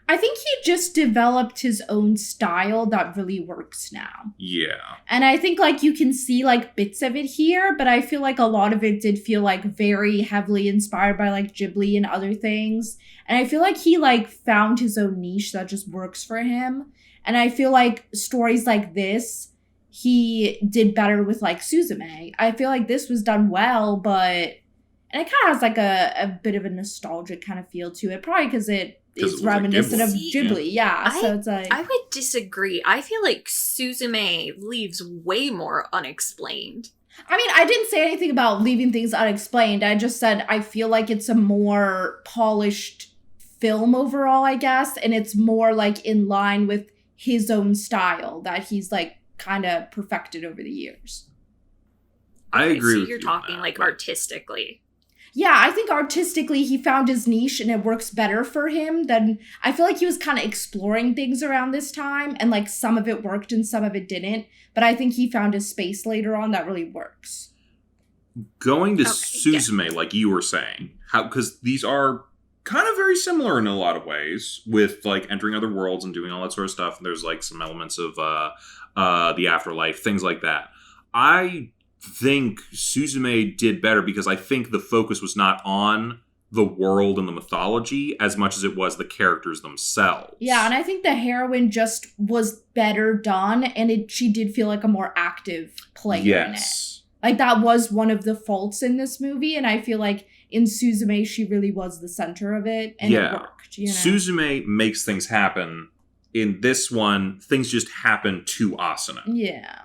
I think he just developed his own style that really works now. Yeah. And I think, like, you can see, like, bits of it here, but I feel like a lot of it did feel, like, very heavily inspired by, like, Ghibli and other things. And I feel like he, like, found his own niche that just works for him. And I feel like stories like this, he did better with, like, Suzume. I feel like this was done well, but... And it kind of has, like, a bit of a nostalgic kind of feel to it. Probably because it is reminiscent of Ghibli. Yeah, so it's like... I would disagree. I feel like Suzume leaves way more unexplained. I mean, I didn't say anything about leaving things unexplained. I just said I feel like it's a more polished film overall, I guess. And it's more, like, in line with his own style that he's, like, kind of perfected over the years. I agree so with you're you on talking, that, like, but- artistically. Yeah, I think artistically he found his niche and it works better for him than... I feel like he was kind of exploring things around this time, and, like, some of it worked and some of it didn't. But I think he found his space later on that really works. Going to Okay, Suzume, like you were saying, because these are kind of very similar in a lot of ways, with, like, entering other worlds and doing all that sort of stuff. And there's, like, some elements of the afterlife, things like that. I think Suzume did better because I think the focus was not on the world and the mythology as much as it was the characters themselves. Yeah, and I think the heroine just was better done, and she did feel like a more active player in it. Like, that was one of the faults in this movie, and I feel like in Suzume, she really was the center of it, and it worked, you know? Suzume makes things happen. In this one, things just happen to Asuna. Yeah.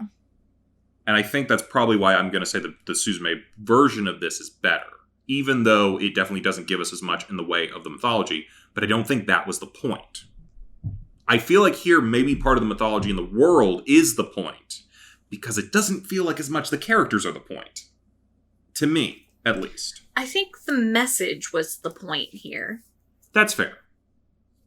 And I think that's probably why I'm going to say that the Suzume version of this is better. Even though it definitely doesn't give us as much in the way of the mythology. But I don't think that was the point. I feel like here, maybe part of the mythology in the world is the point. Because it doesn't feel like as much the characters are the point. To me, at least. I think the message was the point here. That's fair.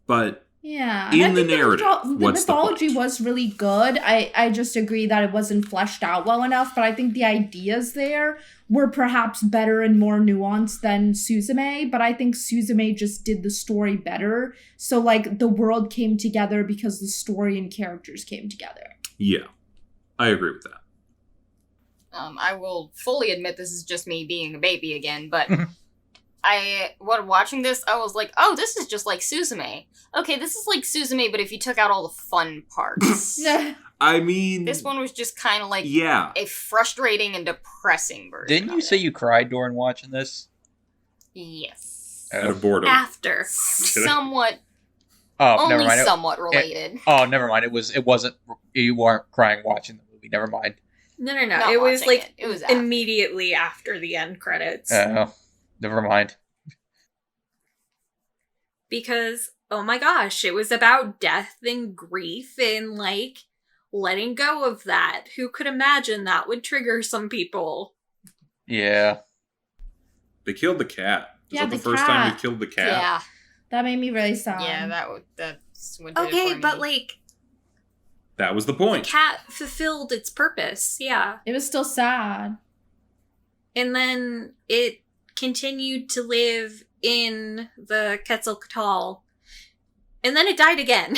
But... Yeah. In and I the think narrative, the what's the mythology point? was really good. I just agree that it wasn't fleshed out well enough, but I think the ideas there were perhaps better and more nuanced than Suzume, but I think Suzume just did the story better. So, like, the world came together because the story and characters came together. yeah, I agree with that. I will fully admit this is just me being a baby again, but when watching this, I was like, oh, this is just like Suzume. Okay, this is like Suzume, but if you took out all the fun parts. I mean... This one was just kind of like Yeah. a frustrating and depressing version. Didn't you of say it. you cried during watching this? Yes. Out of boredom. After. Somewhat, Oh, only never mind. somewhat related. Oh, never mind. It wasn't. You weren't crying watching the movie. Never mind. No. Not It was, watching like, it was after. immediately after the end credits. Oh, never mind. Because, oh my gosh, it was about death and grief and, like, letting go of that. Who could imagine that would trigger some people? Yeah. They killed the cat. Is Yeah, that the the first time cat. we killed the cat? Yeah, That made me really sad. yeah, that's what did it Okay, for but, me. like, That was the the point. cat fulfilled its purpose, yeah. It was still sad. And then it continued to live in the Quetzalcoatl. And then it died again.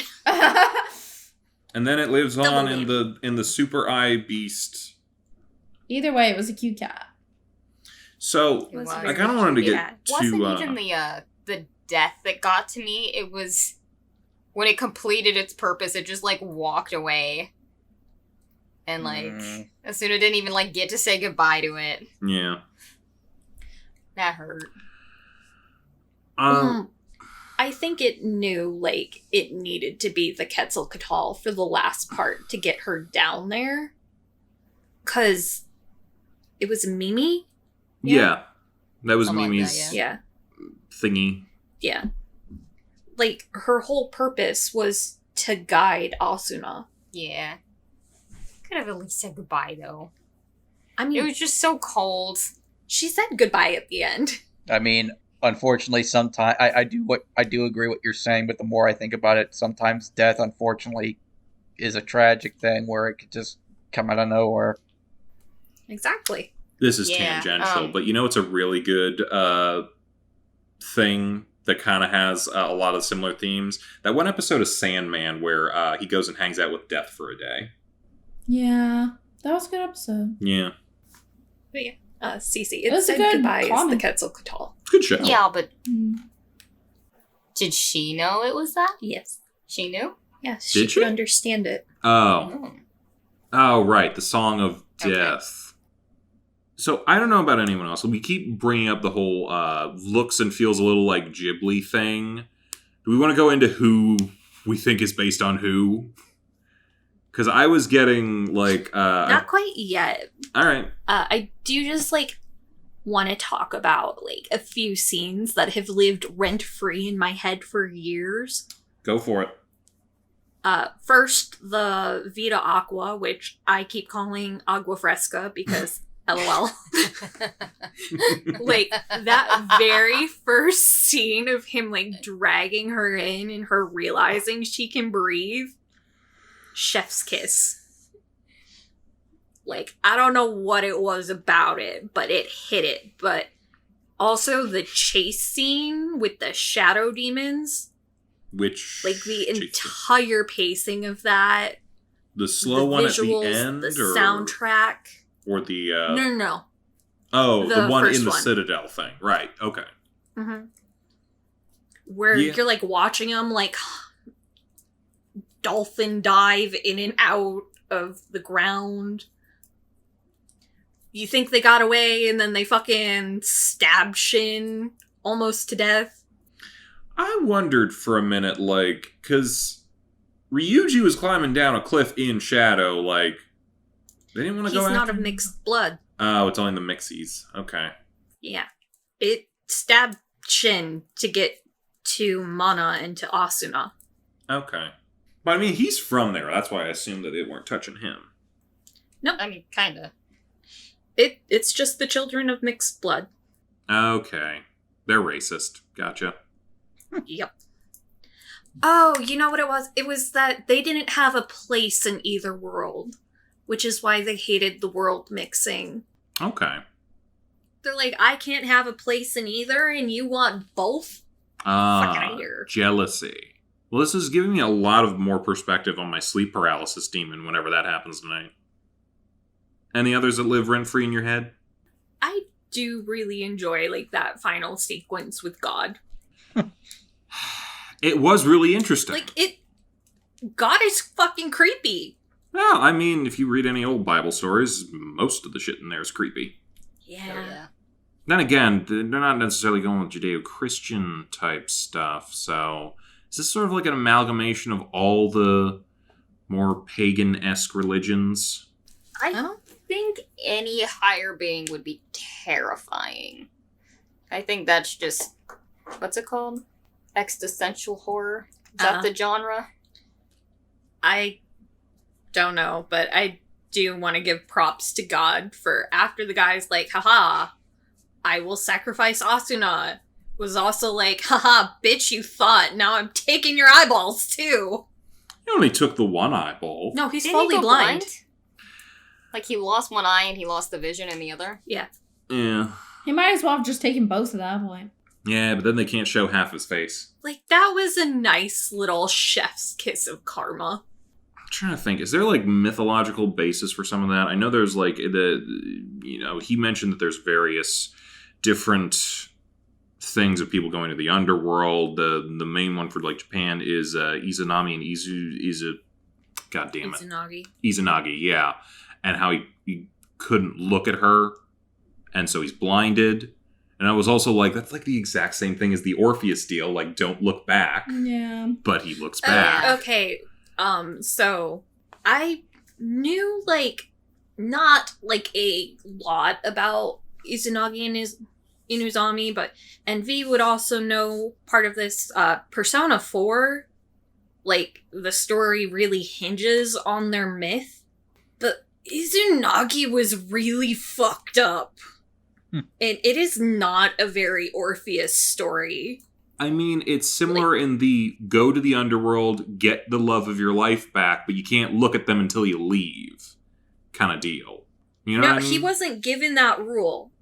And then it lives Double on name. in the Super Eye Beast. Either way, it was a cute cat. So It was I very kind of wanted to cute get cat. to Wasn't even the death that got to me. It was when it completed its purpose. It just like walked away, and like Asuna didn't even like get to say goodbye to it. yeah. That hurt. I think it knew, like, it needed to be the Quetzalcoatl for the last part to get her down there. 'Cause it was Mimi? Yeah. That was Something like Mimi's that, Yeah. thingy. Yeah. Like, her whole purpose was to guide Asuna. Yeah. Could have at least said goodbye though. I mean, It was just so cold. She said goodbye at the end. I mean, unfortunately, sometimes I do agree what you're saying, but the more I think about it, sometimes death, unfortunately, is a tragic thing where it could just come out of nowhere. Exactly. This is Yeah, tangential, but it's a really good thing that kind of has a lot of similar themes. That one episode of Sandman where he goes and hangs out with death for a day. Yeah, that was a good episode. Yeah. But yeah. Cece, It was a said good goodbye is the comment. Quetzalcoatl. It's a good show. Yeah, but Mm. did she know it was that? Yes. She knew? Yes, Did she could she? understand it. Oh. Oh, right. The Song of Okay. Death. So, I don't know about anyone else. We keep bringing up the whole looks and feels a little like Ghibli thing. Do we want to go into who we think is based on who? Because I was getting, like... Not quite yet. all right. I do just, want to talk about, a few scenes that have lived rent-free in my head for years. Go for it. First, the Vita Aqua, which I keep calling Agua Fresca because LOL. That very first scene of him, dragging her in and her realizing she can breathe. Chef's kiss. I don't know what it was about it, but it hit it. But also the chase scene with the shadow demons. Which... The entire pacing of that. The slow the one visuals, at the end? the or, soundtrack. Or the... No. Oh, the one first in the one. Citadel thing. Right, okay. Mm-hmm. Where Yeah. you're watching them dolphin dive in and out of the ground. You think they got away and then they fucking stab Shin almost to death. I wondered for a minute, because Ryuji was climbing down a cliff in shadow, they didn't want to He's go not after of him? mixed blood. Oh, it's only the Mixies. Okay. Yeah. It stabbed Shin to get to Mana and to Asuna. Okay. But I mean, he's from there. That's why I assumed that they weren't touching him. I mean, kinda. It's just the children of mixed blood. Okay. They're racist. Gotcha. Yep. Oh, you know what it was? It was that they didn't have a place in either world, which is why they hated the world mixing. Okay. They're I can't have a place in either, and you want both? Fuck outta here. Jealousy. Well, this is giving me a lot of more perspective on my sleep paralysis demon whenever that happens tonight. Any others that live rent-free in your head? I do really enjoy, that final sequence with God. It was really interesting. God is fucking creepy. Well, I mean, if you read any old Bible stories, most of the shit in there is creepy. Yeah. Then again, they're not necessarily going with Judeo-Christian type stuff, so... Is this sort of an amalgamation of all the more pagan-esque religions? I think any higher being would be terrifying. I think that's just... What's it called? Existential horror? Is that the genre? I don't know, but I do want to give props to God for after the guy's haha, I will sacrifice Asuna, was also haha, bitch, you thought, now I'm taking your eyeballs too. He only took the one eyeball. No, he's Didn't he fully go blind. He lost one eye and he lost the vision in the other? Yeah. Yeah. He might as well have just taken both at that point. Yeah, but then they can't show half his face. That was a nice little chef's kiss of karma. I'm trying to think. Is there, mythological basis for some of that? I know there's, he mentioned that there's various different things of people going to the underworld. The main one for, Japan is Izanami and Izu... God damn it. Izanagi, yeah. And how he couldn't look at her, and so he's blinded. And I was also that's the exact same thing as the Orpheus deal, don't look back. Yeah. But he looks back. Okay, so I knew, not, a lot about Izanagi and his Inuzami, and V would also know part of this, Persona 4, the story really hinges on their myth, but Izanagi was really fucked up. And it is not a very Orpheus story. I mean, it's similar in the go to the underworld, get the love of your life back, but you can't look at them until you leave kind of deal. You know what I mean? He wasn't given that rule.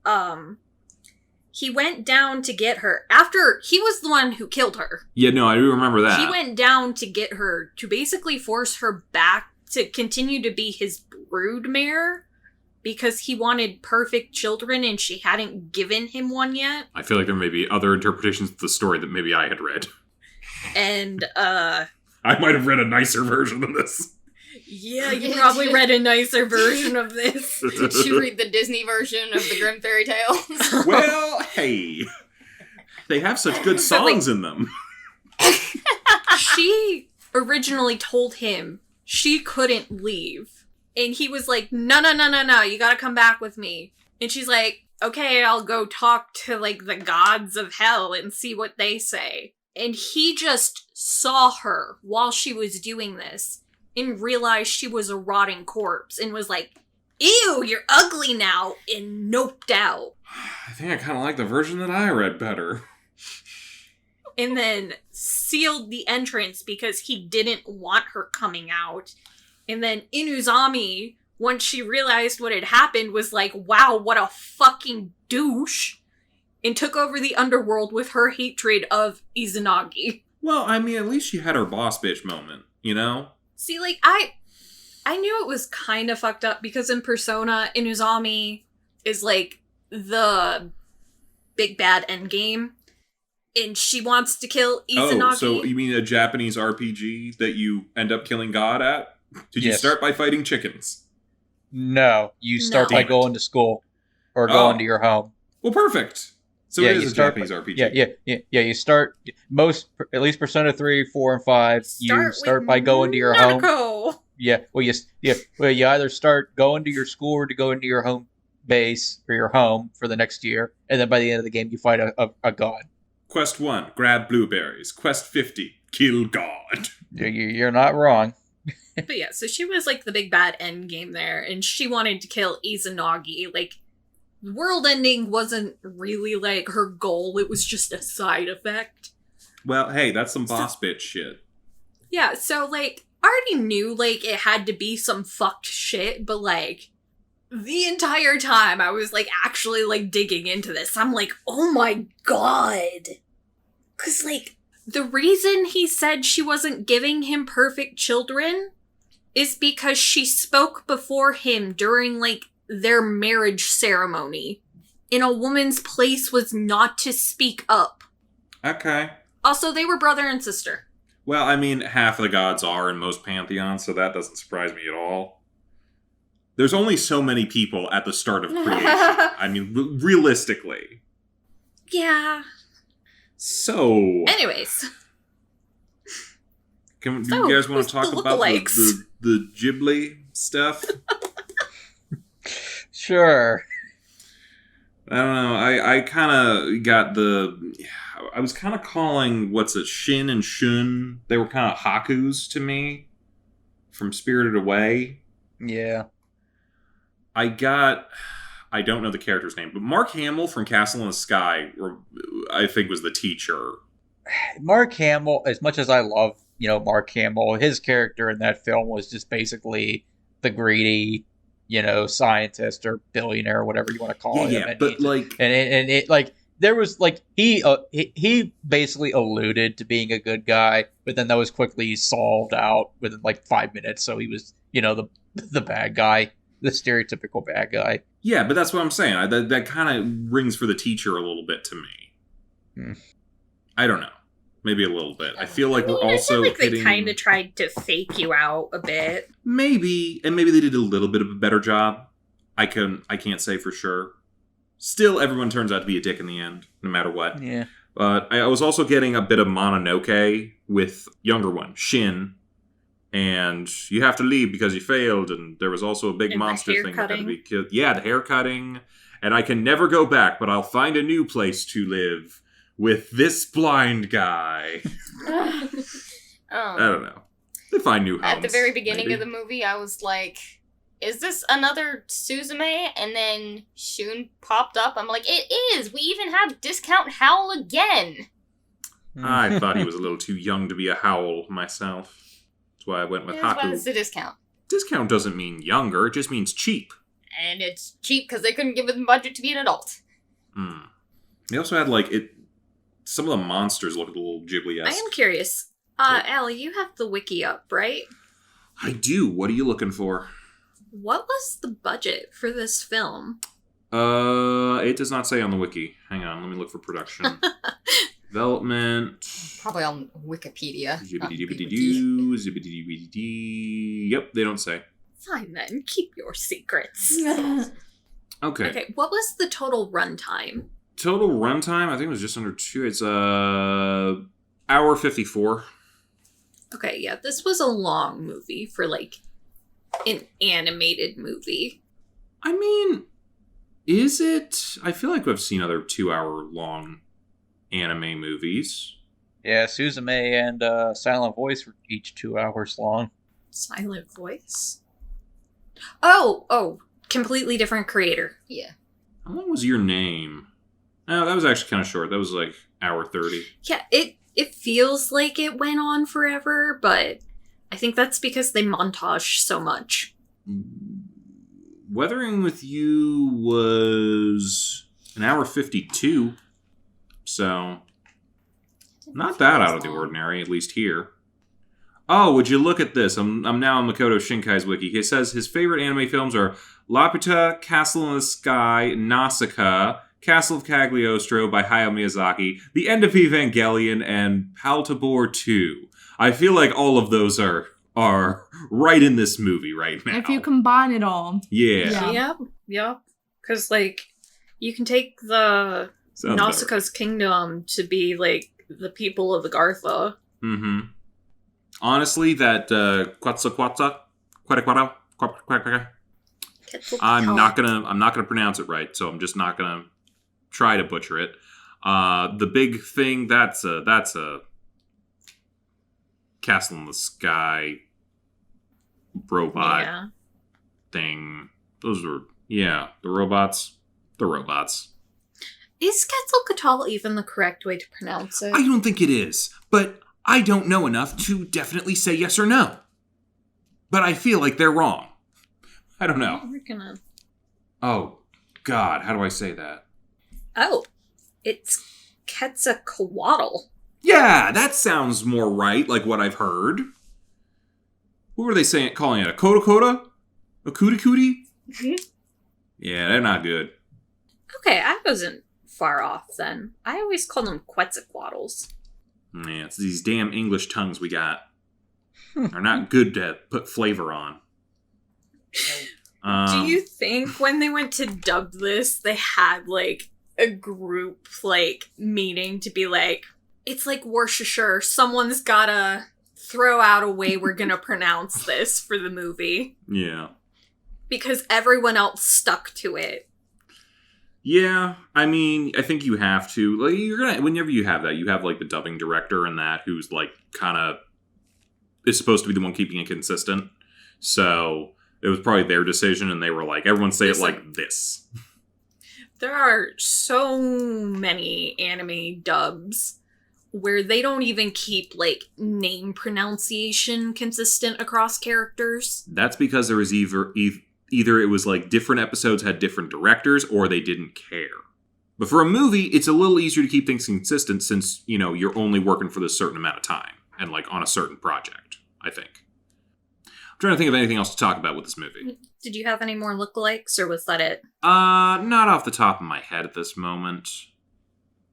He went down to get her. After, he was the one who killed her. Yeah, no, I do remember that. He went down to get her, to basically force her back to continue to be his broodmare, because he wanted perfect children and she hadn't given him one yet. I feel like there may be other interpretations of the story that maybe I had read. And, I might have read a nicer version than this. Yeah, you probably read a nicer version of this. Did you read the Disney version of the Grimm Fairy Tales? Well, hey. They have such good songs in them. She originally told him she couldn't leave. And he was like, no, you gotta come back with me. And she's like, okay, I'll go talk to, like, the gods of hell and see what they say. And he just saw her while she was doing this and realized she was a rotting corpse and was like, ew, you're ugly now, and noped out. I think I kind of like the version that I read better. And then sealed the entrance because he didn't want her coming out. And then Inuzami, once she realized what had happened, was like, wow, what a fucking douche. And took over the underworld with her hatred of Izanagi. Well, I mean, at least she had her boss bitch moment, you know? See, like, I knew it was kind of fucked up because in Persona, Inuzami is, like, the big bad endgame. And she wants to kill Izanagi. Oh, so you mean a Japanese RPG that you end up killing God at? Did you Yes. start by fighting chickens? No, you start No. by going to school or going to your home. Well, perfect. So Yeah, it is you a start Japanese RPG. Yeah. You start at least Persona 3, 4, and 5. You start with by going to your home. Nanako. Yeah. Well, you either start going to your school or to go into your home base or your home for the next year, and then by the end of the game, you fight a god. Quest 1, grab blueberries. Quest 50, kill God. You're not wrong. But yeah, so she was like the big bad endgame there, and she wanted to kill Izanagi. Like, world ending wasn't really like her goal, it was just a side effect. Well, hey, that's some boss bitch shit. Yeah, so like, I already knew like it had to be some fucked shit, but like, the entire time I was like actually like digging into this. I'm like, oh my god. 'Cause like, the reason he said she wasn't giving him perfect children is because she spoke before him during, like, their marriage ceremony. And a woman's place was not to speak up. Okay. Also, they were brother and sister. Well, I mean, half of the gods are in most pantheons, so that doesn't surprise me at all. There's only so many people at the start of creation. I mean, realistically. Yeah. So... Anyways. Do you guys want to talk about lookalikes? the Ghibli stuff? Sure. I don't know. I kind of got I was kind of calling, Shin and Shun. They were kind of hakus to me from Spirited Away. Yeah. I don't know the character's name, but Mark Hamill from Castle in the Sky, I think, was the teacher. Mark Hamill, as much as I love, Mark Hamill, his character in that film was just basically the greedy, scientist or billionaire or whatever you want to call him. Yeah, but like, and it like there was like he basically alluded to being a good guy, but then that was quickly solved out within like 5 minutes. So he was, the bad guy, the stereotypical bad guy. Yeah, but that's what I'm saying. That kind of rings for the teacher a little bit to me. I don't know. Maybe a little bit. I feel like we're also I feel like hitting... they kind of tried to fake you out a bit. Maybe, and maybe they did a little bit of a better job. I can't say for sure. Still, everyone turns out to be a dick in the end, no matter what. Yeah. But I was also getting a bit of Mononoke with younger one, Shin. And you have to leave because you failed, and there was also a big And monster the thing that had to haircutting. be killed. Yeah, the hair cutting. And I can never go back, but I'll find a new place to live with this blind guy. I don't know. They find new homes. At the very beginning maybe. of the movie, I was like, is this another Suzume? And then Shun popped up. I'm like, it is! We even have Discount Howl again! I thought he was a little too young to be a Howl myself. That's why I went with That's why Haku. it's a discount. Discount doesn't mean younger, it just means cheap. And it's cheap because they couldn't give them budget to be an adult. They also had, like, some of the monsters look a little Ghibli-esque. I am curious. Al, you have the wiki up, right? I do. What are you looking for? What was the budget for this film? It does not say on the wiki. Hang on, let me look for production. Development. Probably on Wikipedia. Zibbidi-dibbidi-doo, zibbidi-dibbidi-dee. Yep, they don't say. Fine then, keep your secrets. Okay. Okay, what was the total runtime? Total runtime, I think it was just under 2. It's hour 54. Okay, yeah, this was a long movie for, like, an animated movie. I mean, is it? I feel like I've seen other 2-hour long anime movies. Yeah, Suzume and Silent Voice were each 2 hours long. Silent Voice? Oh, completely different creator. Yeah. How long was Your Name? Oh, that was actually kind of short. That was like hour 30. Yeah, it feels like it went on forever, but I think that's because they montage so much. Weathering with You was an hour 52. So, not that out of the ordinary, at least here. Oh, would you look at this? I'm now on Makoto Shinkai's wiki. He says his favorite anime films are Laputa, Castle in the Sky, Nausicaa, Castle of Cagliostro by Hayao Miyazaki, The End of Evangelion, and Paltabor 2. I feel like all of those are right in this movie right now. If you combine it all. Yeah. Yep. Because, like, you can take the Sounds Nausicaa's kingdom to be, like, the people of Agartha. Mm-hmm. Honestly, that Quetzalcoatl, I'm not gonna pronounce it right, so I'm just not gonna try to butcher it. The big thing, that's a Castle in the Sky robot thing. Those were the robots. The robots. Is Quetzalcoatl even the correct way to pronounce it? I don't think it is, but I don't know enough to definitely say yes or no. But I feel like they're wrong. I don't know. We're gonna... Oh, God, how do I say that? Oh, it's Quetzalcoatl. Yeah, that sounds more right, like what I've heard. What were they calling it? A Coda? A Cootie? Yeah, they're not good. Okay, I wasn't far off then. I always called them Quetzalcoatls. Yeah, it's these damn English tongues we got. Are not good to put flavor on. Do you think when they went to dub this, they had, like, a group, like, meeting to be like, it's like Worcestershire, someone's gotta throw out a way we're gonna pronounce this for the movie. Yeah. Because everyone else stuck to it. Yeah, I mean, I think you have to. Like, whenever you have that, you have, like, the dubbing director and that who's, like, kind of is supposed to be the one keeping it consistent. So it was probably their decision, and they were like, everyone say it like this. There are so many anime dubs where they don't even keep, like, name pronunciation consistent across characters. That's because there was either it was like different episodes had different directors, or they didn't care. But for a movie, it's a little easier to keep things consistent since, you know, you're only working for this certain amount of time and, like, on a certain project, I think. I'm trying to think of anything else to talk about with this movie. Did you have any more lookalikes, or was that it? Not off the top of my head at this moment.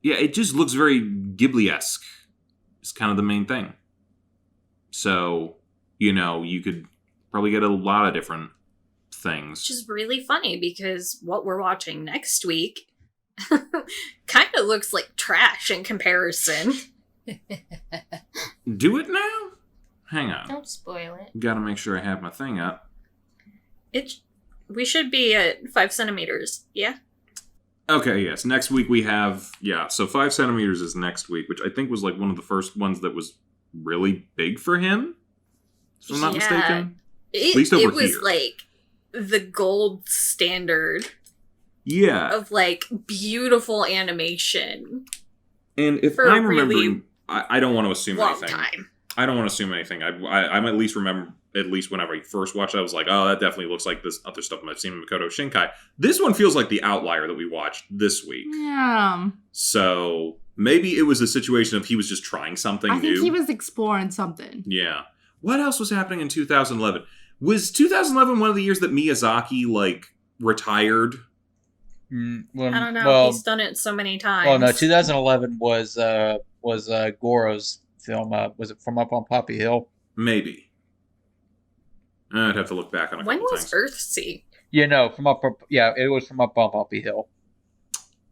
Yeah, it just looks very Ghibli-esque. It's kind of the main thing. So, you know, you could probably get a lot of different things. Which is really funny, because what we're watching next week kind of looks like trash in comparison. Do it now? Hang on. Don't spoil it. Gotta make sure I have my thing up. We should be at 5 centimeters, yeah? Okay, yes. Next week we have, so 5 centimeters is next week, which I think was like one of the first ones that was really big for him. If I'm not mistaken. At least over it was here. like the gold standard Yeah. of, like, beautiful animation And if for I'm a really remembering, I don't want to assume long anything. time. I don't want to assume anything. I'm at least remember, at least whenever I first watched it, I was like, oh, that definitely looks like this other stuff I've seen in Makoto Shinkai. This one feels like the outlier that we watched this week. Yeah. So maybe it was a situation of he was just trying something I new. think he was exploring something. Yeah. What else was happening in 2011? Was 2011 one of the years that Miyazaki, like, retired? Well, I don't know. Well, He's done it so many times. well, no, 2011 was Goro's film. Was it From Up on Poppy Hill? Maybe. I'd have to look back on a When couple was things. Earthsea? Yeah, no, it was From Up on Poppy Hill.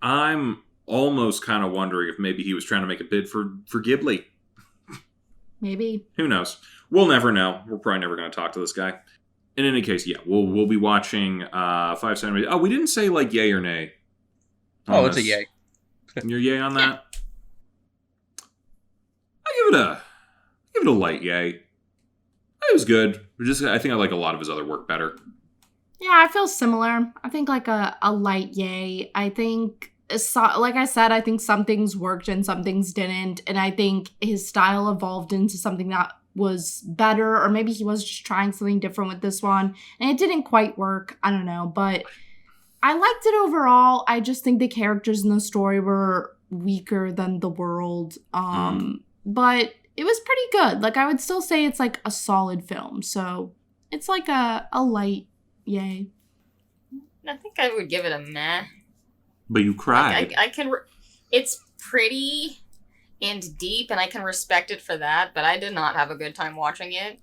I'm almost kind of wondering if maybe he was trying to make a bid for Ghibli. Maybe. Who knows? We'll never know. We're probably never going to talk to this guy. In any case, yeah, we'll be watching 5 centimeters. Oh, we didn't say, like, yay or nay. Oh, on it's a this. yay. You're yay on that? I give it a light yay. It was good. I think I like a lot of his other work better. Yeah, I feel similar. I think like a light yay. I think, like I said, I think some things worked and some things didn't. And I think his style evolved into something that was better, or maybe he was just trying something different with this one. And it didn't quite work. I don't know. But I liked it overall. I just think the characters in the story were weaker than the world. But it was pretty good. Like, I would still say it's like a solid film. So it's like a light yay. I think I would give it a meh. But you cried. Like, I can. It's pretty and deep, and I can respect it for that. But I did not have a good time watching it.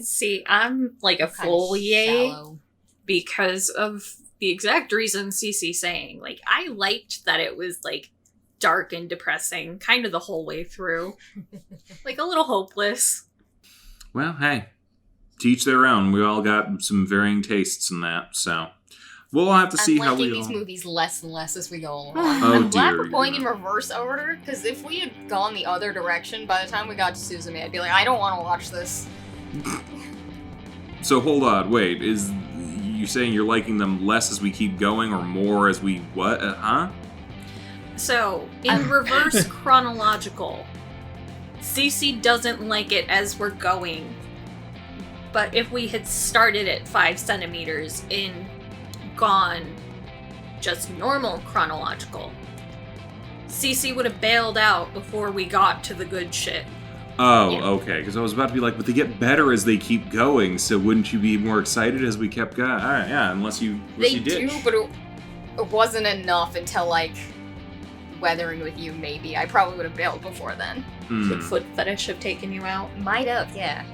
See, I'm like a Kinda full yay shallow. because of the exact reason Cece's saying. Like, I liked that it was, like, dark and depressing kind of the whole way through. Like, a little hopeless. Well, hey, to each their own. We all got some varying tastes in that, so we'll have to see I'm how liking we these all... movies less and less as we go along. Oh, I'm glad dear, we're going yeah. in reverse order, because if we had gone the other direction, by the time we got to Suzume, I'd be like, I don't want to watch this. So hold on, wait, is you saying you're liking them less as we keep going, or more as we what? Huh? So, in reverse chronological, Cece doesn't like it as we're going. But if we had started at 5 centimeters and gone just normal chronological, Cece would have bailed out before we got to the good shit. Oh, Yeah. okay. Because I was about to be like, but they get better as they keep going. So wouldn't you be more excited as we kept going? All right, yeah. Unless you They ditch. do, but it wasn't enough until, like, Weathering with You, maybe. I probably would have bailed before then. The foot fetish have taken you out. Might have, yeah.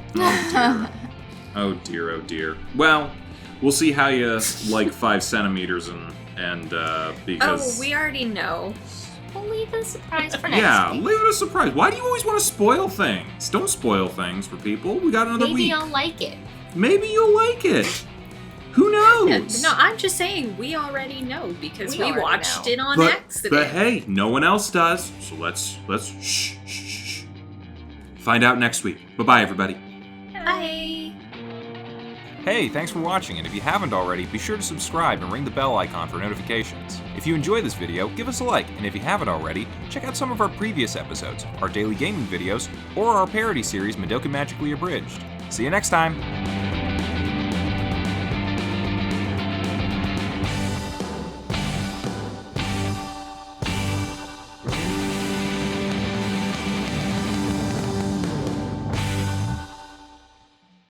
Oh dear, oh dear. Well, we'll see how you like 5 centimeters and because Oh, we already know. We'll leave it a surprise for next yeah, week. leave it a surprise. Why do you always want to spoil things? Don't spoil things for people. We got another Maybe week. I'll like it. Maybe you'll like it. Who knows? No, I'm just saying we already know because We we already watched know. it on but accident. hey, no one else does. So let's shh. Find out next week. Bye-bye, everybody. Bye. Hey, thanks for watching, and if you haven't already, be sure to subscribe and ring the bell icon for notifications. If you enjoy this video, give us a like, and if you haven't already, check out some of our previous episodes, our daily gaming videos, or our parody series Madoka Magically Abridged. See you next time!